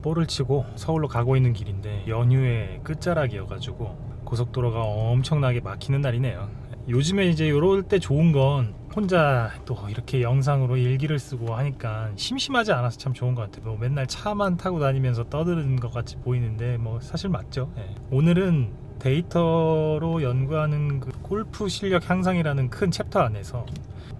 볼을 치고 서울로 가고 있는 길인데 연휴의 끝자락이어가지고 고속도로가 엄청나게 막히는 날이네요. 요즘에 이제 이럴 때 좋은 건 혼자 또 이렇게 영상으로 일기를 쓰고 하니까 심심하지 않아서 참 좋은 것 같아요. 뭐 맨날 차만 타고 다니면서 떠드는 것 같이 보이는데 뭐 사실 맞죠. 오늘은 데이터로 연구하는 그 골프 실력 향상이라는 큰 챕터 안에서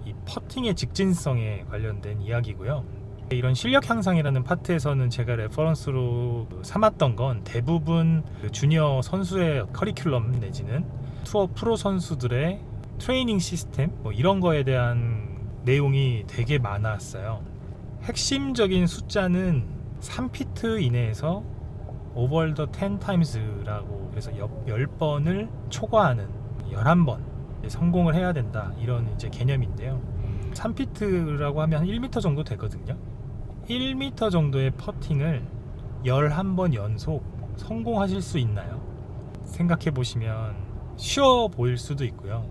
이 퍼팅의 직진성에 관련된 이야기고요. 이런 실력 향상이라는 파트에서는 제가 레퍼런스로 삼았던 건 대부분 주니어 선수의 커리큘럼 내지는 투어 프로 선수들의 트레이닝 시스템 뭐 이런 거에 대한 내용이 되게 많았어요. 핵심적인 숫자는 3피트 이내에서 over the 10 times라고, 그래서 10번을 초과하는 11번 성공을 해야 된다, 이런 이제 개념인데요. 3피트라고 하면 1m 정도 되거든요. 1m 정도의 퍼팅을 11번 연속 성공하실 수 있나요? 생각해 보시면 쉬워 보일 수도 있고요.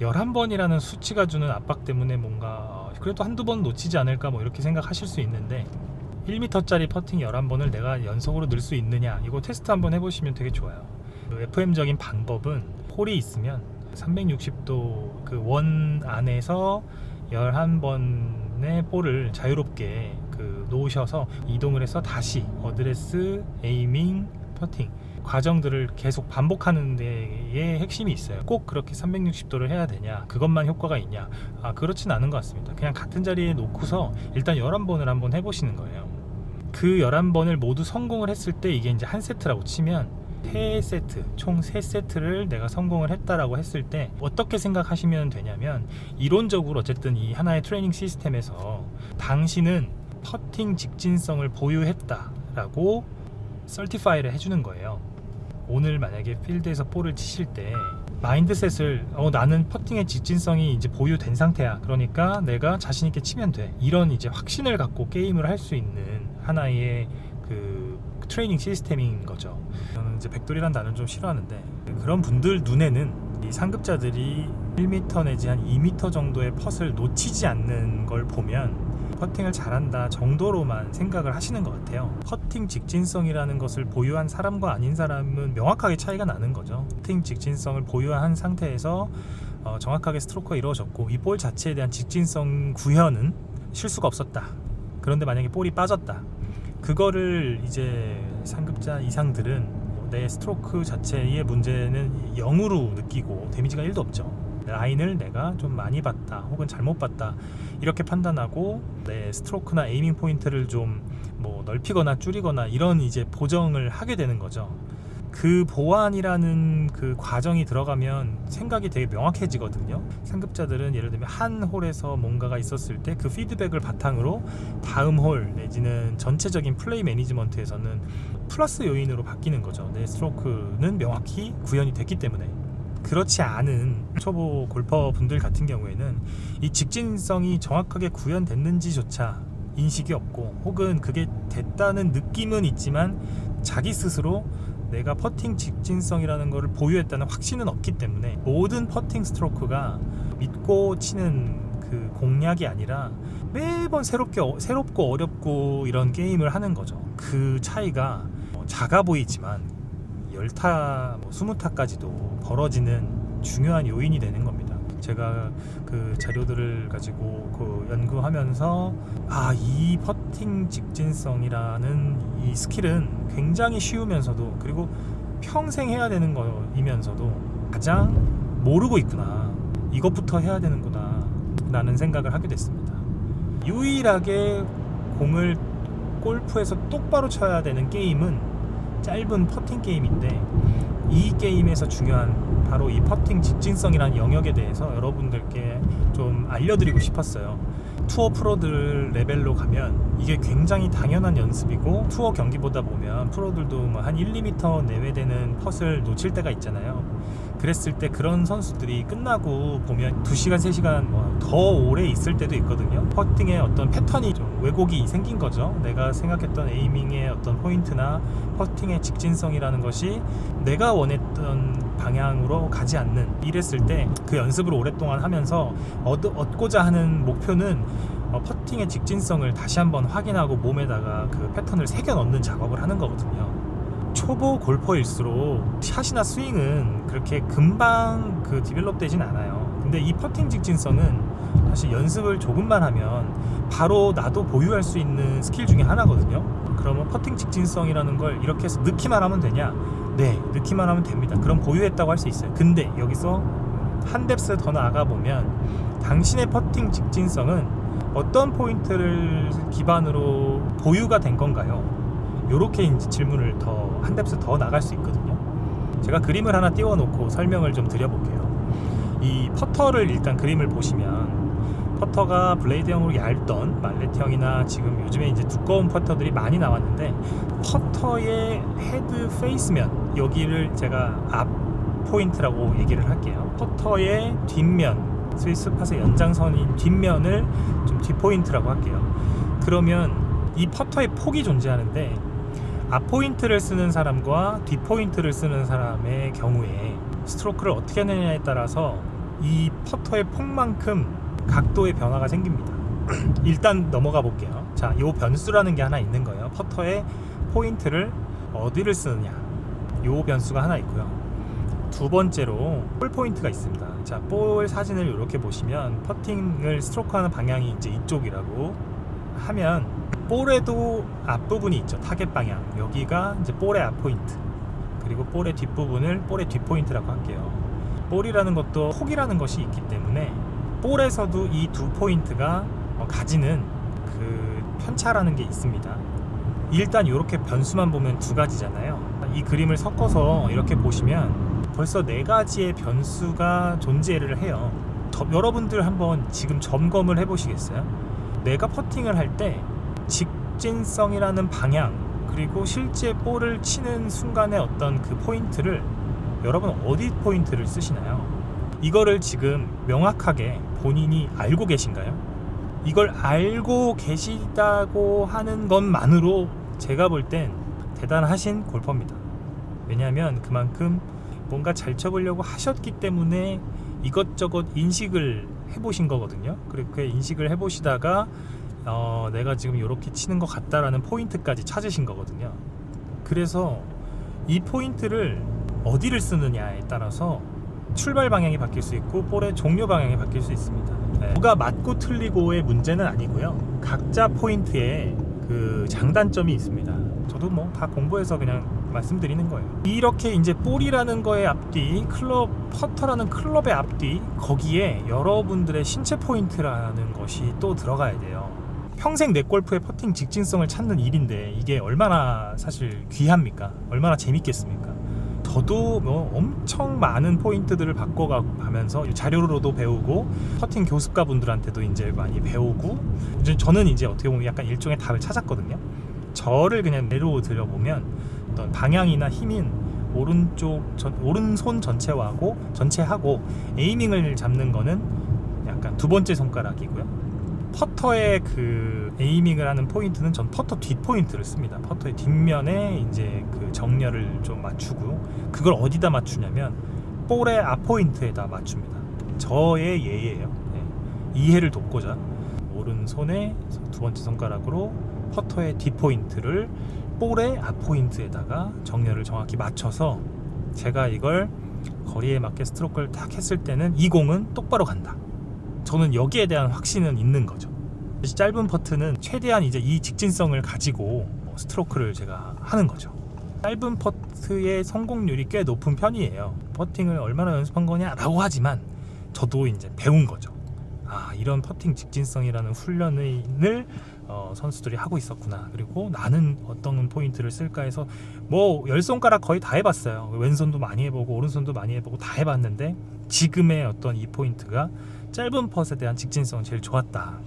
11번이라는 수치가 주는 압박 때문에 뭔가 그래도 한두 번 놓치지 않을까 뭐 이렇게 생각하실 수 있는데, 1m짜리 퍼팅 11번을 내가 연속으로 넣을 수 있느냐, 이거 테스트 한번 해보시면 되게 좋아요. FM적인 방법은 홀이 있으면 360도 그 원 안에서 11번의 볼을 자유롭게 놓으셔서 이동을 해서 다시 어드레스, 에이밍, 퍼팅 과정들을 계속 반복하는 데에 핵심이 있어요. 꼭 그렇게 360도를 해야 되냐, 그것만 효과가 있냐, 그렇진 않은 것 같습니다. 그냥 같은 자리에 놓고서 일단 11번을 한번 해보시는 거예요. 그 11번을 모두 성공을 했을 때, 이게 이제 한 세트라고 치면 3세트, 총 3세트를 내가 성공을 했다라고 했을 때 어떻게 생각하시면 되냐면, 이론적으로 어쨌든 이 하나의 트레이닝 시스템에서 당신은 퍼팅 직진성을 보유했다라고 설티파이를 해주는 거예요. 오늘 만약에 필드에서 볼을 치실 때 마인드셋을 나는 퍼팅의 직진성이 이제 보유된 상태야, 그러니까 내가 자신 있게 치면 돼, 이런 이제 확신을 갖고 게임을 할 수 있는 하나의 그 트레이닝 시스템인 거죠. 저는 이제 백돌이란 단어를 좀 싫어하는데, 그런 분들 눈에는 이 상급자들이 1m 내지 한 2m 정도의 펫을 놓치지 않는 걸 보면 퍼팅을 잘한다 정도로만 생각을 하시는 것 같아요. 퍼팅 직진성이라는 것을 보유한 사람과 아닌 사람은 명확하게 차이가 나는 거죠. 퍼팅 직진성을 보유한 상태에서 정확하게 스트로크가 이루어졌고, 이 볼 자체에 대한 직진성 구현은 실수가 없었다. 그런데 만약에 볼이 빠졌다, 그거를 이제 상급자 이상들은 내 스트로크 자체의 문제는 0으로 느끼고 데미지가 1도 없죠. 라인을 내가 좀 많이 봤다 혹은 잘못 봤다 이렇게 판단하고 내 스트로크나 에이밍 포인트를 좀 뭐 넓히거나 줄이거나 이런 이제 보정을 하게 되는 거죠. 그 보완이라는 그 과정이 들어가면 생각이 되게 명확해지거든요. 상급자들은 예를 들면 한 홀에서 뭔가가 있었을 때 그 피드백을 바탕으로 다음 홀 내지는 전체적인 플레이 매니지먼트에서는 플러스 요인으로 바뀌는 거죠. 내 스트로크는 명확히 구현이 됐기 때문에. 그렇지 않은 초보 골퍼 분들 같은 경우에는 이 직진성이 정확하게 구현됐는지조차 인식이 없고, 혹은 그게 됐다는 느낌은 있지만 자기 스스로 내가 퍼팅 직진성이라는 것을 보유했다는 확신은 없기 때문에 모든 퍼팅 스트로크가 믿고 치는 그 공략이 아니라 매번 새롭고 어렵고 이런 게임을 하는 거죠. 그 차이가 작아 보이지만 10타, 20타까지도 벌어지는 중요한 요인이 되는 겁니다. 제가 그 자료들을 가지고 연구하면서 이 퍼팅 직진성이라는 이 스킬은 굉장히 쉬우면서도, 그리고 평생 해야 되는 거이면서도 가장 모르고 있구나, 이것부터 해야 되는구나 라는 생각을 하게 됐습니다. 유일하게 공을 골프에서 똑바로 쳐야 되는 게임은 짧은 퍼팅 게임인데, 이 게임에서 중요한 바로 이 퍼팅 직진성이라는 영역에 대해서 여러분들께 좀 알려드리고 싶었어요. 투어 프로들 레벨로 가면 이게 굉장히 당연한 연습이고, 투어 경기보다 보면 프로들도 뭐 한 1, 2m 내외 되는 펫을 놓칠 때가 있잖아요. 그랬을 때 그런 선수들이 끝나고 보면 2시간, 3시간 더 오래 있을 때도 있거든요. 퍼팅의 어떤 패턴이 좀 왜곡이 생긴 거죠. 내가 생각했던 에이밍의 어떤 포인트나 퍼팅의 직진성이라는 것이 내가 원했던 방향으로 가지 않는, 이랬을 때 그 연습을 오랫동안 하면서 얻고자 하는 목표는 퍼팅의 직진성을 다시 한번 확인하고 몸에다가 그 패턴을 새겨 넣는 작업을 하는 거거든요. 초보 골퍼일수록 샷이나 스윙은 그렇게 금방 그 디벨롭 되진 않아요. 근데 이 퍼팅 직진성은 사실 연습을 조금만 하면 바로 나도 보유할 수 있는 스킬 중에 하나거든요. 그러면 퍼팅 직진성이라는 걸 이렇게 해서 넣기만 하면 되냐? 네, 넣기만 하면 됩니다. 그럼 보유했다고 할 수 있어요. 근데 여기서 한 뎁스 더 나아가 보면 당신의 퍼팅 직진성은 어떤 포인트를 기반으로 보유가 된 건가요? 요렇게 이제 질문을 더 한 뎁스 더 나갈 수 있거든요. 제가 그림을 하나 띄워놓고 설명을 좀 드려볼게요. 이 퍼터를 일단 그림을 보시면 퍼터가 블레이드형으로 얇던 말렛형이나 지금 요즘에 이제 두꺼운 퍼터들이 많이 나왔는데, 퍼터의 헤드 페이스면, 여기를 제가 앞 포인트라고 얘기를 할게요. 퍼터의 뒷면, 스위스 팟의 연장선인 뒷면을 좀 뒷포인트라고 할게요. 그러면 이 퍼터의 폭이 존재하는데, 앞 포인트를 쓰는 사람과 뒷 포인트를 쓰는 사람의 경우에 스트로크를 어떻게 하느냐에 따라서 이 퍼터의 폭만큼 각도의 변화가 생깁니다. 일단 넘어가 볼게요. 자, 이 변수라는 게 하나 있는 거예요. 퍼터의 포인트를 어디를 쓰느냐, 이 변수가 하나 있고요. 두 번째로 볼 포인트가 있습니다. 자, 볼 사진을 이렇게 보시면 퍼팅을 스트로크하는 방향이 이제 이쪽이라고 하면, 볼에도 앞부분이 있죠. 타겟 방향. 여기가 이제 볼의 앞 포인트, 그리고 볼의 뒷부분을 볼의 뒷 포인트라고 할게요. 볼이라는 것도 폭이라는 것이 있기 때문에 볼에서도 이 두 포인트가 가지는 그 편차라는 게 있습니다. 일단 이렇게 변수만 보면 두 가지잖아요. 이 그림을 섞어서 이렇게 보시면 벌써 네 가지의 변수가 존재를 해요. 여러분들 한번 지금 점검을 해보시겠어요? 내가 퍼팅을 할 때 직진성이라는 방향, 그리고 실제 볼을 치는 순간의 어떤 그 포인트를, 여러분 어디 포인트를 쓰시나요? 이거를 지금 명확하게 본인이 알고 계신가요? 이걸 알고 계시다고 하는 것만으로 제가 볼 땐 대단하신 골퍼입니다. 왜냐하면 그만큼 뭔가 잘 쳐보려고 하셨기 때문에 이것저것 인식을 해보신 거거든요. 그렇게 인식을 해보시다가 내가 지금 이렇게 치는 것 같다라는 포인트까지 찾으신 거거든요. 그래서 이 포인트를 어디를 쓰느냐에 따라서 출발 방향이 바뀔 수 있고 볼의 종료 방향이 바뀔 수 있습니다. 뭐가 맞고 틀리고의 문제는 아니고요. 각자 포인트에 그 장단점이 있습니다. 저도 뭐 다 공부해서 그냥 말씀드리는 거예요. 이렇게 이제 볼이라는 거의 앞뒤, 퍼터라는 클럽의 앞뒤, 거기에 여러분들의 신체 포인트라는 것이 또 들어가야 돼요. 평생 내 골프의 퍼팅 직진성을 찾는 일인데 이게 얼마나 사실 귀합니까? 얼마나 재밌겠습니까? 저도 뭐 엄청 많은 포인트들을 바꿔가면서 자료로도 배우고 퍼팅 교습가분들한테도 이제 많이 배우고, 이제 저는 이제 어떻게 보면 약간 일종의 답을 찾았거든요. 저를 그냥 예로 들어보면 어떤 방향이나 힘인 오른손 전체하고 에이밍을 잡는 거는 약간 두 번째 손가락이고요. 퍼터의 그 에이밍을 하는 포인트는 전 퍼터 뒷 포인트를 씁니다. 퍼터의 뒷면에 이제 그 정렬을 좀 맞추고, 그걸 어디다 맞추냐면 볼의 앞 포인트에다 맞춥니다. 저의 예예요. 네. 이해를 돕고자 오른손의 두 번째 손가락으로 퍼터의 뒷 포인트를 볼의 앞 포인트에다가 정렬을 정확히 맞춰서 제가 이걸 거리에 맞게 스트로크를 딱 했을 때는 이 공은 똑바로 간다. 저는 여기에 대한 확신은 있는 거죠. 짧은 퍼트는 최대한 이제 이 직진성을 가지고 스트로크를 제가 하는 거죠. 짧은 퍼트의 성공률이 꽤 높은 편이에요. 퍼팅을 얼마나 연습한 거냐라고 하지만 저도 이제 배운 거죠. 아, 이런 퍼팅 직진성이라는 훈련을 선수들이 하고 있었구나. 그리고 나는 어떤 포인트를 쓸까 해서 뭐 10손가락 거의 다 해봤어요. 왼손도 많이 해보고 오른손도 많이 해보고 다 해봤는데, 지금의 어떤 이 포인트가 짧은 펫에 대한 직진성은 제일 좋았다.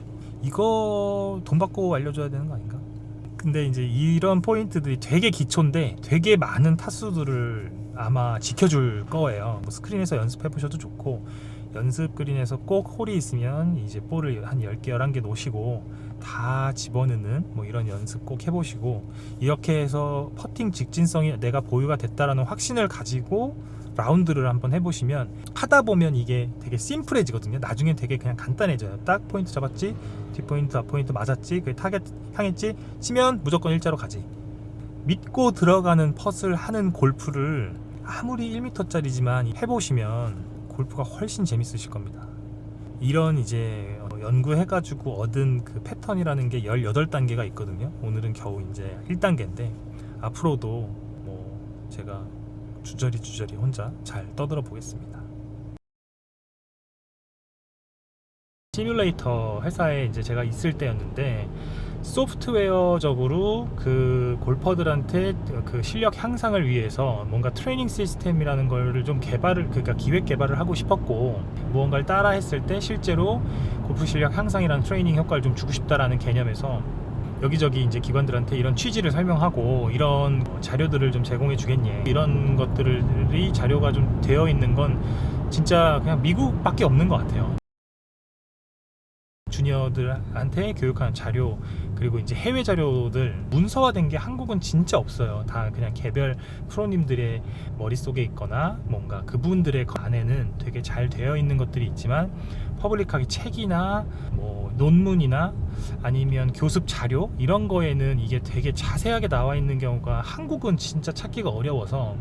이거 돈 받고 알려줘야 되는 거 아닌가? 근데 이제 이런 포인트들이 되게 기초인데 되게 많은 타수들을 아마 지켜줄 거예요. 뭐 스크린에서 연습해 보셔도 좋고, 연습 그린에서 꼭 홀이 있으면 이제 볼을 한 10개, 11개 놓으시고 다 집어넣는 뭐 이런 연습 꼭 해보시고, 이렇게 해서 퍼팅 직진성이 내가 보유가 됐다라는 확신을 가지고 라운드를 한번 해보시면 하다 보면 이게 되게 심플해지거든요. 나중엔 되게 그냥 간단해져요. 딱 포인트 잡았지, 뒷포인트 앞포인트 맞았지, 그 타겟 향했지 치면 무조건 일자로 가지. 믿고 들어가는 펫을 하는 골프를 아무리 1m짜리지만 해보시면 골프가 훨씬 재밌으실 겁니다. 이런 이제 연구해가지고 얻은 그 패턴이라는 게 18단계가 있거든요. 오늘은 겨우 이제 1단계인데 앞으로도 뭐 제가 주저리 혼자 잘 떠들어 보겠습니다. 시뮬레이터 회사에 이제 제가 있을 때였는데 소프트웨어적으로 그 골퍼들한테 그 실력 향상을 위해서 뭔가 트레이닝 시스템이라는 걸 좀 그러니까 기획 개발을 하고 싶었고, 무언가를 따라 했을 때 실제로 골프 실력 향상이라는 트레이닝 효과를 좀 주고 싶다라는 개념에서 여기저기 이제 기관들한테 이런 취지를 설명하고 이런 자료들을 좀 제공해 주겠니, 이런 것들이 자료가 좀 되어 있는 건 진짜 그냥 미국밖에 없는 것 같아요. 주니어들한테 교육하는 자료, 그리고 이제 해외 자료들 문서화된 게 한국은 진짜 없어요. 다 그냥 개별 프로님들의 머릿속에 있거나 뭔가 그분들의 안에는 되게 잘 되어 있는 것들이 있지만 퍼블릭하게 책이나 뭐 논문이나 아니면 교습 자료 이런 거에는 이게 되게 자세하게 나와 있는 경우가 한국은 진짜 찾기가 어려워서